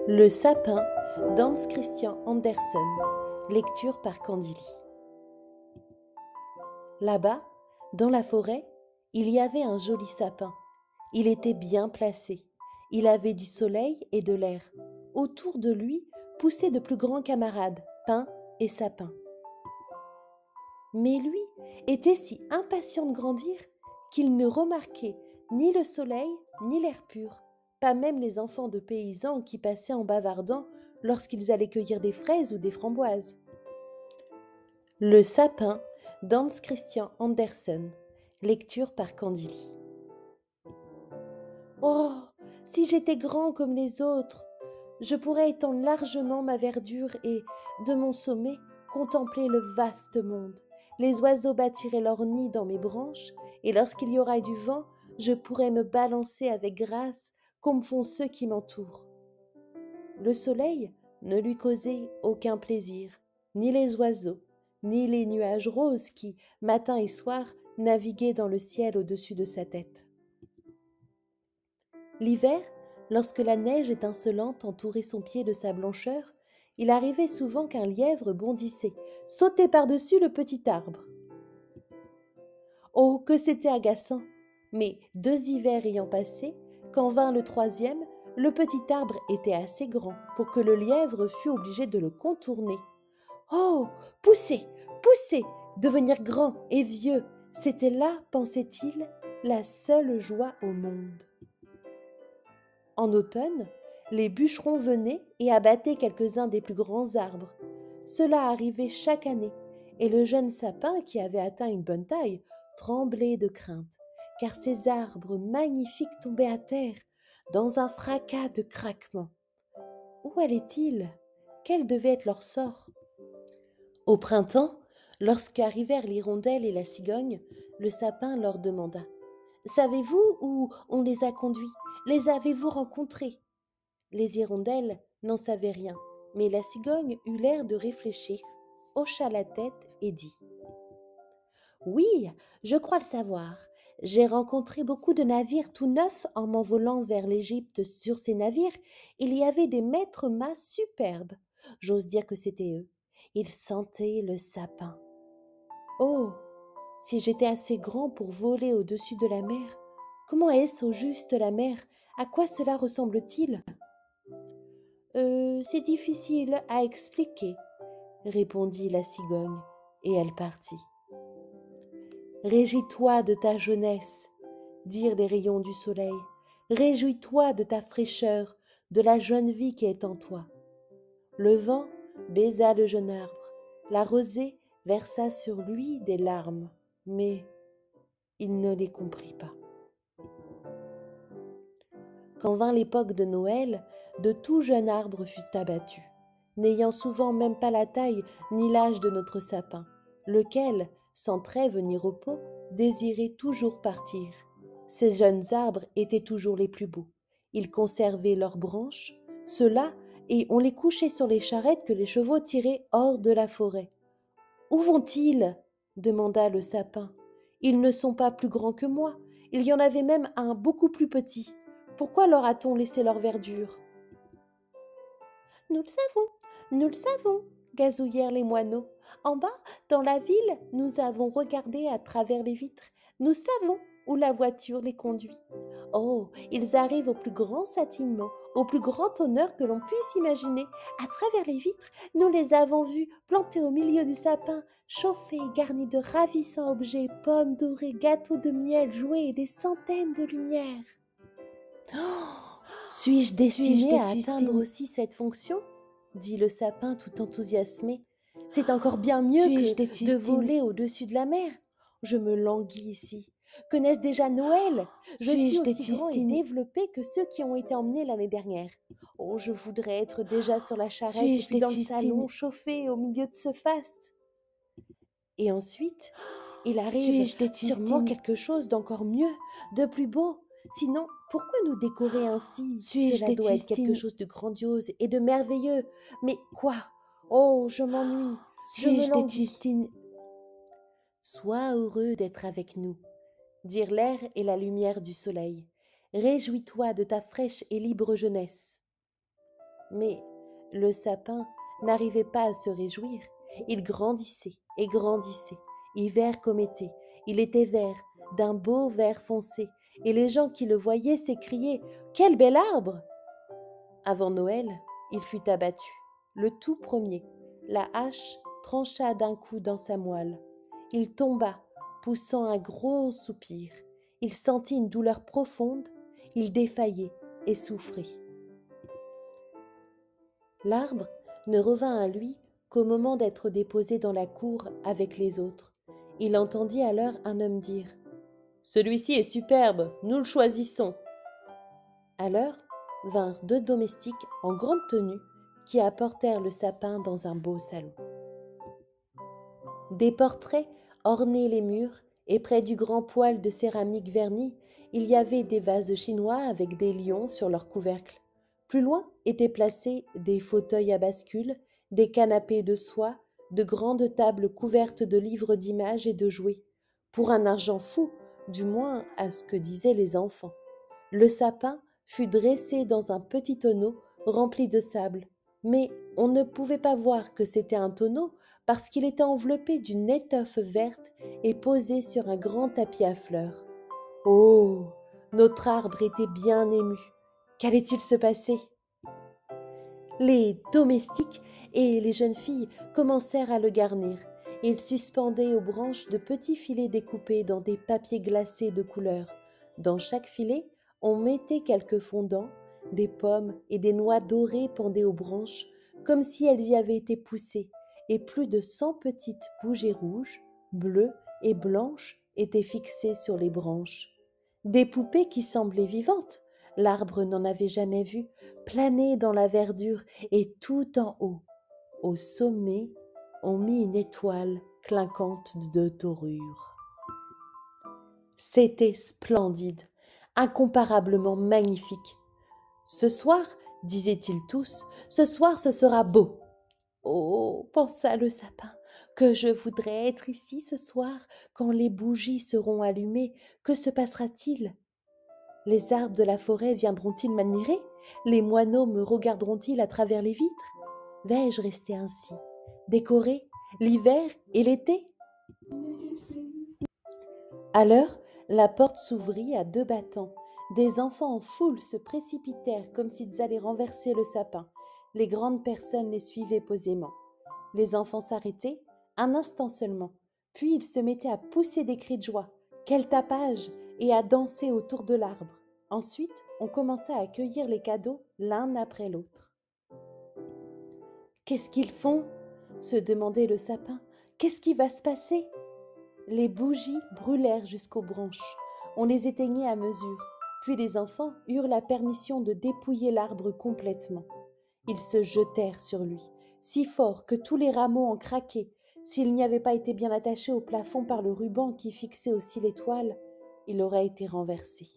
Le sapin d'Hans Christian Andersen. Lecture par Candili. Là-bas, dans la forêt, il y avait un joli sapin. Il était bien placé. Il avait du soleil et de l'air. Autour de lui poussaient de plus grands camarades, pins et sapins. Mais lui était si impatient de grandir qu'il ne remarquait ni le soleil ni l'air pur, pas même les enfants de paysans qui passaient en bavardant lorsqu'ils allaient cueillir des fraises ou des framboises. Le sapin d'Hans Christian Andersen. Lecture par Candili. Oh, si j'étais grand comme les autres, je pourrais étendre largement ma verdure et, de mon sommet, contempler le vaste monde. Les oiseaux bâtiraient leur nid dans mes branches, et lorsqu'il y aura du vent, je pourrais me balancer avec grâce, comme font ceux qui m'entourent. Le soleil ne lui causait aucun plaisir, ni les oiseaux, ni les nuages roses qui, matin et soir, naviguaient dans le ciel au-dessus de sa tête. L'hiver, lorsque la neige étincelante entourait son pied de sa blancheur, il arrivait souvent qu'un lièvre bondissait, sautait par-dessus le petit arbre. Oh, que c'était agaçant! Mais 2 hivers ayant passé, quand vint le troisième, le petit arbre était assez grand pour que le lièvre fût obligé de le contourner. Oh, pousser, pousser, devenir grand et vieux, c'était là, pensait-il, la seule joie au monde. En automne, les bûcherons venaient et abattaient quelques-uns des plus grands arbres. Cela arrivait chaque année, et le jeune sapin, qui avait atteint une bonne taille, tremblait de crainte, car ces arbres magnifiques tombaient à terre, dans un fracas de craquements. Où allaient-ils? Quel devait être leur sort? Au printemps, lorsqu'arrivèrent l'hirondelle et la cigogne, le sapin leur demanda: « Savez-vous où on les a conduits? Les avez-vous rencontrés ?» Les hirondelles n'en savaient rien, mais la cigogne eut l'air de réfléchir, hocha la tête et dit: « Oui, je crois le savoir. J'ai rencontré beaucoup de navires tout neufs en m'envolant vers l'Égypte. Sur ces navires, il y avait des maîtres-mâts superbes. J'ose dire que c'étaient eux. Ils sentaient le sapin. Oh, si j'étais assez grand pour voler au-dessus de la mer, comment est-ce au juste la mer? À quoi cela ressemble-t-il? C'est difficile à expliquer, répondit la cigogne, et elle partit. Réjouis-toi de ta jeunesse, dirent les rayons du soleil. Réjouis-toi de ta fraîcheur, de la jeune vie qui est en toi. Le vent baisa le jeune arbre, la rosée versa sur lui des larmes, mais il ne les comprit pas. Quand vint l'époque de Noël, de tout jeune arbre fut abattu, n'ayant souvent même pas la taille ni l'âge de notre sapin, lequel, sans trêve ni repos, désirait toujours partir. Ces jeunes arbres étaient toujours les plus beaux. Ils conservaient leurs branches, ceux-là, et on les couchait sur les charrettes que les chevaux tiraient hors de la forêt. « Où vont-ils » demanda le sapin. « Ils ne sont pas plus grands que moi. Il y en avait même un beaucoup plus petit. Pourquoi leur a-t-on laissé leur verdure ?»« Nous le savons, gazouillèrent les moineaux. En bas, dans la ville, nous avons regardé à travers les vitres. Nous savons où la voiture les conduit. Oh, ils arrivent au plus grand châtiment, au plus grand honneur que l'on puisse imaginer. À travers les vitres, nous les avons vus plantés au milieu du sapin, chauffés, garnis de ravissants objets, pommes dorées, gâteaux de miel, jouets et des centaines de lumières. Oh, suis-je destiné à atteindre aussi cette fonction ? Dit le sapin tout enthousiasmé. C'est encore bien mieux que de voler au-dessus de la mer. Je me languis ici. Connaissent déjà Noël. Je suis aussi grand et développé que ceux qui ont été emmenés l'année dernière. Oh, je voudrais être déjà sur la charrette et puis dans le salon chauffé au milieu de ce faste. Et ensuite, il arrive sûrement quelque chose d'encore mieux, de plus beau. Sinon, pourquoi nous décorer ainsi? Cela doit être quelque chose de grandiose et de merveilleux. Mais quoi? Oh, je m'ennuie. Je me languis. Sois heureux d'être avec nous, dirent l'air et la lumière du soleil. Réjouis-toi de ta fraîche et libre jeunesse. Mais le sapin n'arrivait pas à se réjouir. Il grandissait et grandissait, hiver comme été. Il était vert, d'un beau vert foncé, et les gens qui le voyaient s'écriaient « Quel bel arbre !» Avant Noël, il fut abattu, le tout premier. La hache trancha d'un coup dans sa moelle. Il tomba, poussant un gros soupir. Il sentit une douleur profonde, il défaillait et souffrait. L'arbre ne revint à lui qu'au moment d'être déposé dans la cour avec les autres. Il entendit alors un homme dire « Celui-ci est superbe, nous le choisissons !» Alors vinrent 2 domestiques en grande tenue qui apportèrent le sapin dans un beau salon. Des portraits ornaient les murs et près du grand poêle de céramique vernie, il y avait des vases chinois avec des lions sur leur couvercle. Plus loin étaient placés des fauteuils à bascule, des canapés de soie, de grandes tables couvertes de livres d'images et de jouets, pour un argent fou, du moins à ce que disaient les enfants. Le sapin fut dressé dans un petit tonneau rempli de sable, mais on ne pouvait pas voir que c'était un tonneau parce qu'il était enveloppé d'une étoffe verte et posé sur un grand tapis à fleurs. Oh, notre arbre était bien ému. Qu'allait-il se passer? Les domestiques et les jeunes filles commencèrent à le garnir. Ils suspendaient aux branches de petits filets découpés dans des papiers glacés de couleurs. Dans chaque filet, on mettait quelques fondants, des pommes et des noix dorées pendaient aux branches, comme si elles y avaient été poussées, et plus de 100 petites bougies rouges, bleues et blanches étaient fixées sur les branches. Des poupées qui semblaient vivantes, l'arbre n'en avait jamais vu, planaient dans la verdure et tout en haut, au sommet, on mit une étoile clinquante de dorure. C'était splendide, incomparablement magnifique. Ce soir, disaient-ils tous, ce soir ce sera beau. Oh, pensa le sapin, que je voudrais être ici ce soir quand les bougies seront allumées. Que se passera-t-il? Les arbres de la forêt viendront-ils m'admirer? Les moineaux me regarderont-ils à travers les vitres? Vais-je rester ainsi, décorée, l'hiver et l'été? Alors, la porte s'ouvrit à 2 battants. Des enfants en foule se précipitèrent comme s'ils allaient renverser le sapin. Les grandes personnes les suivaient posément. Les enfants s'arrêtaient, un instant seulement, puis ils se mettaient à pousser des cris de joie. Quel tapage! Et à danser autour de l'arbre. Ensuite, on commença à accueillir les cadeaux l'un après l'autre. Qu'est-ce qu'ils font? Se demandait le sapin. Qu'est-ce qui va se passer? Les bougies brûlèrent jusqu'aux branches. On les éteignait à mesure. Puis les enfants eurent la permission de dépouiller l'arbre complètement. Ils se jetèrent sur lui, si fort que tous les rameaux en craquaient. S'il n'y avait pas été bien attaché au plafond par le ruban qui fixait aussi l'étoile, il aurait été renversé.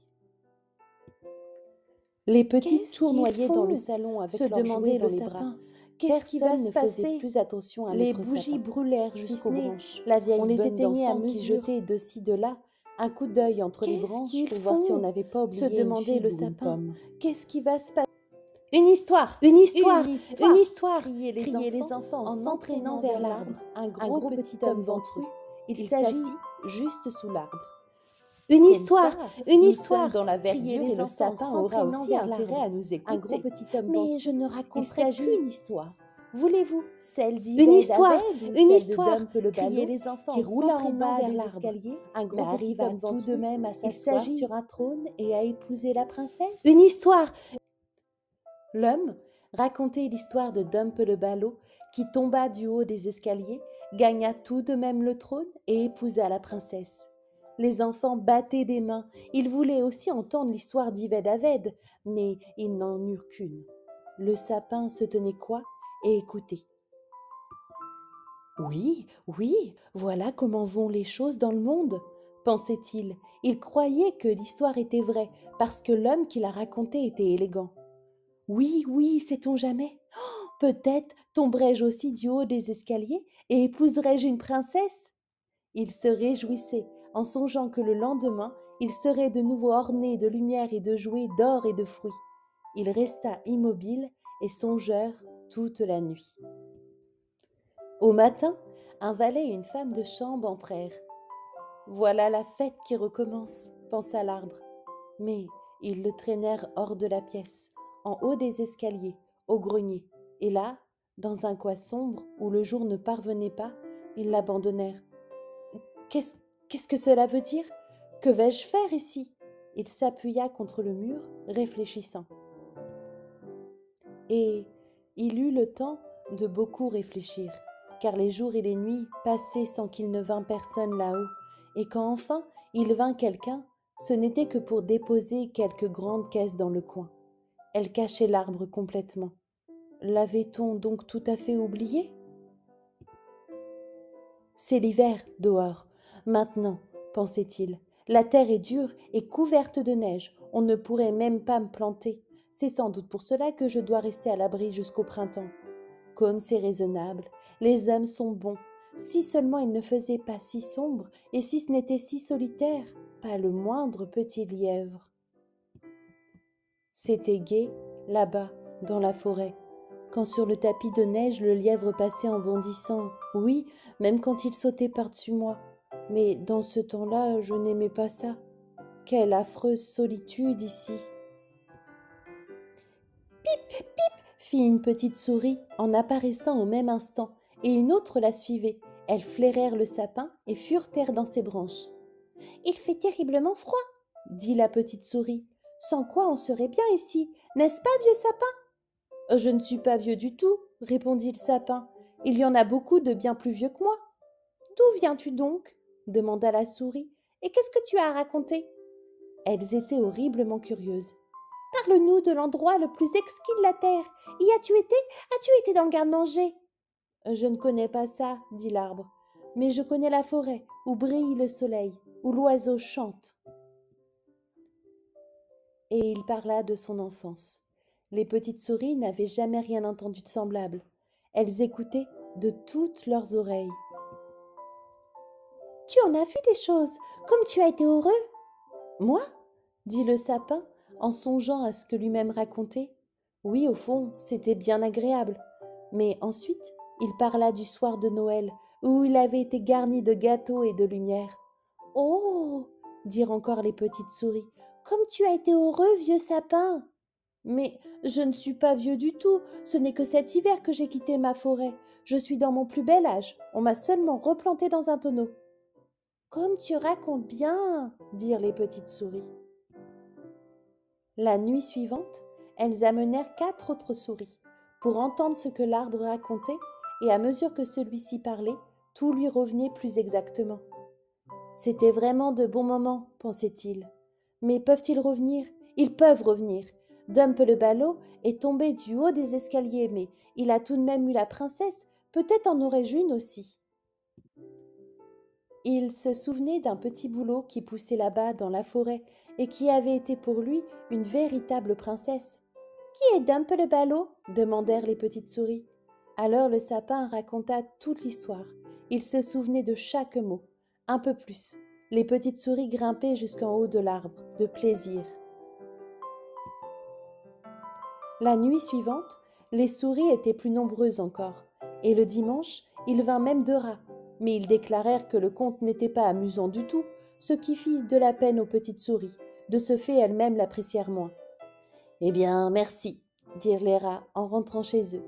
Les petits tournoyaient dans le salon avec leurs jouets dans les bras. Qu'est-ce qui va se passer? Plus attention à les bougies brûlèrent jusqu'aux branches. La vieille on les éteignait à mesure, jetait de ci de là, un coup d'œil entre les branches pour voir si on n'avait pas oublié se demandait le sapin. Qu'est-ce qui va se passer? Une histoire, une histoire, une histoire, criaient les enfants en s'entraînant vers l'arbre. Un gros petit homme ventru, il s'assit juste sous l'arbre. Une histoire, une histoire, dans la verdure et le sapin aura aussi intérêt à nous écouter. Un gros petit homme ventru. Mais je ne raconterai qu'une histoire. Voulez-vous celle d'Yvette une histoire, une histoire, criaient les enfants qui roula en bas vers l'escalier. Un gros petit homme tout de même à s'asseoir sur un trône et à épouser la princesse. Une histoire. L'homme racontait l'histoire de Dumpe le ballot qui tomba du haut des escaliers, gagna tout de même le trône et épousa la princesse. Les enfants battaient des mains. Ils voulaient aussi entendre l'histoire d'Yvette Aved, mais ils n'en eurent qu'une. Le sapin se tenait coi et écoutait. Oui, oui, voilà comment vont les choses dans le monde, pensait-il. Il croyait que l'histoire était vraie parce que l'homme qui la racontait était élégant. Oui, oui, sait-on jamais? Oh, peut-être tomberai-je aussi du haut des escaliers et épouserai-je une princesse? Il se réjouissait en songeant que le lendemain, il serait de nouveau orné de lumière et de jouets, d'or et de fruits. Il resta immobile et songeur toute la nuit. Au matin, un valet et une femme de chambre entrèrent. « Voilà la fête qui recommence, » pensa l'arbre. Mais ils le traînèrent hors de la pièce, en haut des escaliers, au grenier, et là, dans un coin sombre où le jour ne parvenait pas, ils l'abandonnèrent. « Qu'est-ce que cela veut dire? Que vais-je faire ici ?» Il s'appuya contre le mur, réfléchissant. Et il eut le temps de beaucoup réfléchir, car les jours et les nuits passaient sans qu'il ne vînt personne là-haut, et quand enfin il vint quelqu'un, ce n'était que pour déposer quelques grandes caisses dans le coin. Elles cachaient l'arbre complètement. L'avait-on donc tout à fait oublié? « C'est l'hiver dehors. Maintenant, pensait-il, la terre est dure et couverte de neige. On ne pourrait même pas me planter. C'est sans doute pour cela que je dois rester à l'abri jusqu'au printemps. Comme c'est raisonnable, les hommes sont bons. Si seulement il ne faisait pas si sombre et si ce n'était si solitaire, pas le moindre petit lièvre. » C'était gai, là-bas, dans la forêt, quand sur le tapis de neige le lièvre passait en bondissant, oui, même quand il sautait par-dessus moi. Mais dans ce temps-là, je n'aimais pas ça. Quelle affreuse solitude ici! Pip, pip, fit une petite souris en apparaissant au même instant, et une autre la suivait. Elles flairèrent le sapin et furetèrent dans ses branches. « Il fait terriblement froid, » dit la petite souris. « Sans quoi on serait bien ici, n'est-ce pas, vieux sapin ?»« Je ne suis pas vieux du tout, » répondit le sapin. « Il y en a beaucoup de bien plus vieux que moi. »« D'où viens-tu donc ?» demanda la souris. « Et qu'est-ce que tu as à raconter ?» Elles étaient horriblement curieuses. « Parle-nous de l'endroit le plus exquis de la terre. Y as-tu été? As-tu été dans le garde-manger ?»« Je ne connais pas ça, » dit l'arbre. « Mais je connais la forêt où brille le soleil, où l'oiseau chante. » Et il parla de son enfance. Les petites souris n'avaient jamais rien entendu de semblable. Elles écoutaient de toutes leurs oreilles. « Tu en as vu des choses, comme tu as été heureux ?»« Moi ?» dit le sapin, en songeant à ce que lui-même racontait. Oui, au fond, c'était bien agréable. Mais ensuite, il parla du soir de Noël, où il avait été garni de gâteaux et de lumière. « Oh !» dirent encore les petites souris. « Comme tu as été heureux, vieux sapin !»« Mais je ne suis pas vieux du tout, ce n'est que cet hiver que j'ai quitté ma forêt. Je suis dans mon plus bel âge, on m'a seulement replanté dans un tonneau. »« Comme tu racontes bien !» dirent les petites souris. La nuit suivante, elles amenèrent 4 autres souris pour entendre ce que l'arbre racontait, et à mesure que celui-ci parlait, tout lui revenait plus exactement. C'était vraiment de bons moments, pensait-il. Mais peuvent-ils revenir? Ils peuvent revenir. Dump le ballot est tombé du haut des escaliers, mais il a tout de même eu la princesse, peut-être en aurais-je une aussi. Il se souvenait d'un petit bouleau qui poussait là-bas dans la forêt et qui avait été pour lui une véritable princesse. « Qui est Dump le ballot ?» demandèrent les petites souris. Alors le sapin raconta toute l'histoire. Il se souvenait de chaque mot. Un peu plus. Les petites souris grimpaient jusqu'en haut de l'arbre, de plaisir. La nuit suivante, les souris étaient plus nombreuses encore, et le dimanche, il vint même 2 rats, mais ils déclarèrent que le conte n'était pas amusant du tout, ce qui fit de la peine aux petites souris. De ce fait, elles-mêmes l'apprécièrent moins. « Eh bien, merci, » dirent les rats en rentrant chez eux.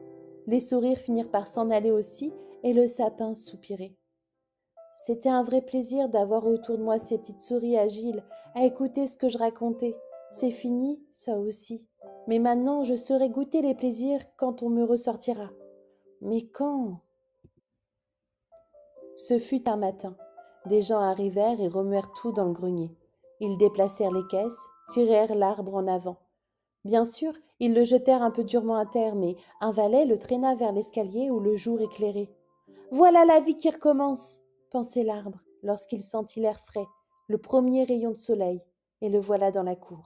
Les souris finirent par s'en aller aussi, et le sapin soupirait. « C'était un vrai plaisir d'avoir autour de moi ces petites souris agiles, à écouter ce que je racontais. C'est fini, ça aussi. Mais maintenant, je saurai goûter les plaisirs quand on me ressortira. Mais quand ?» Ce fut un matin. Des gens arrivèrent et remuèrent tout dans le grenier. Ils déplacèrent les caisses, tirèrent l'arbre en avant. Bien sûr, ils le jetèrent un peu durement à terre, mais un valet le traîna vers l'escalier où le jour éclairait. « Voilà la vie qui recommence !» pensait l'arbre, lorsqu'il sentit l'air frais, le premier rayon de soleil, et le voilà dans la cour.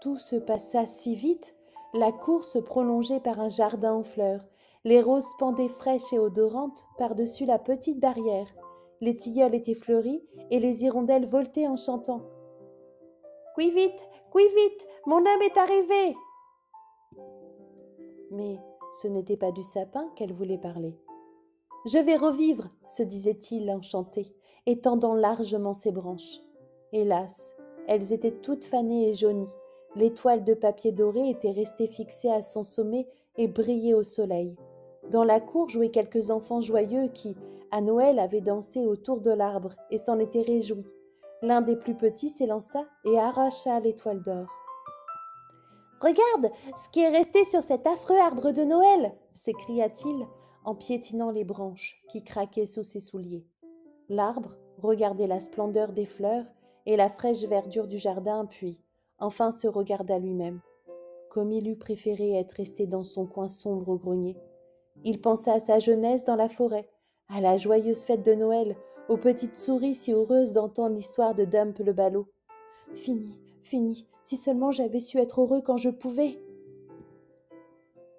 Tout se passa si vite, la cour se prolongeait par un jardin en fleurs, les roses pendaient fraîches et odorantes par-dessus la petite barrière, les tilleuls étaient fleuris et les hirondelles voletaient en chantant. « Qui vite, mon homme est arrivé !» Mais ce n'était pas du sapin qu'elle voulait parler. Je vais revivre, se disait-il enchanté, étendant largement ses branches. Hélas, elles étaient toutes fanées et jaunies. L'étoile de papier doré était restée fixée à son sommet et brillait au soleil. Dans la cour jouaient quelques enfants joyeux qui, à Noël, avaient dansé autour de l'arbre et s'en étaient réjouis. L'un des plus petits s'élança et arracha l'étoile d'or. « Regarde ce qui est resté sur cet affreux arbre de Noël !» s'écria-t-il en piétinant les branches qui craquaient sous ses souliers. L'arbre regardait la splendeur des fleurs et la fraîche verdure du jardin, puis enfin se regarda lui-même. Comme il eût préféré être resté dans son coin sombre au grenier. Il pensa à sa jeunesse dans la forêt, à la joyeuse fête de Noël, aux petites souris si heureuses d'entendre l'histoire de Dump le ballot. Fini, fini, si seulement j'avais su être heureux quand je pouvais.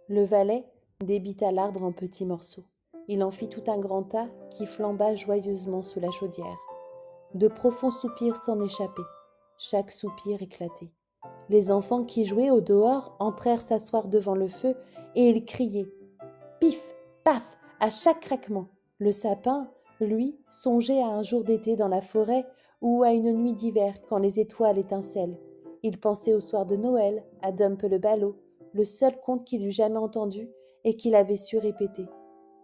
Le valet débita l'arbre en petits morceaux. Il en fit tout un grand tas qui flamba joyeusement sous la chaudière. De profonds soupirs s'en échappaient. Chaque soupir éclatait. Les enfants qui jouaient au dehors entrèrent s'asseoir devant le feu et ils criaient « Pif, paf !» à chaque craquement. Le sapin, lui, songeait à un jour d'été dans la forêt ou à une nuit d'hiver quand les étoiles étincellent. Il pensait au soir de Noël, à Dump le ballot, le seul conte qu'il eût jamais entendu et qu'il avait su répéter.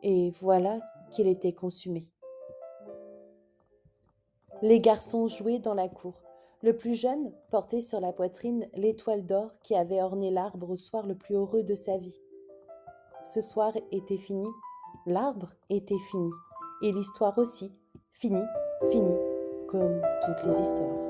Et voilà qu'il était consumé. Les garçons jouaient dans la cour. Le plus jeune portait sur la poitrine l'étoile d'or qui avait orné l'arbre au soir le plus heureux de sa vie. Ce soir était fini, l'arbre était fini, et l'histoire aussi, finie, comme toutes les histoires.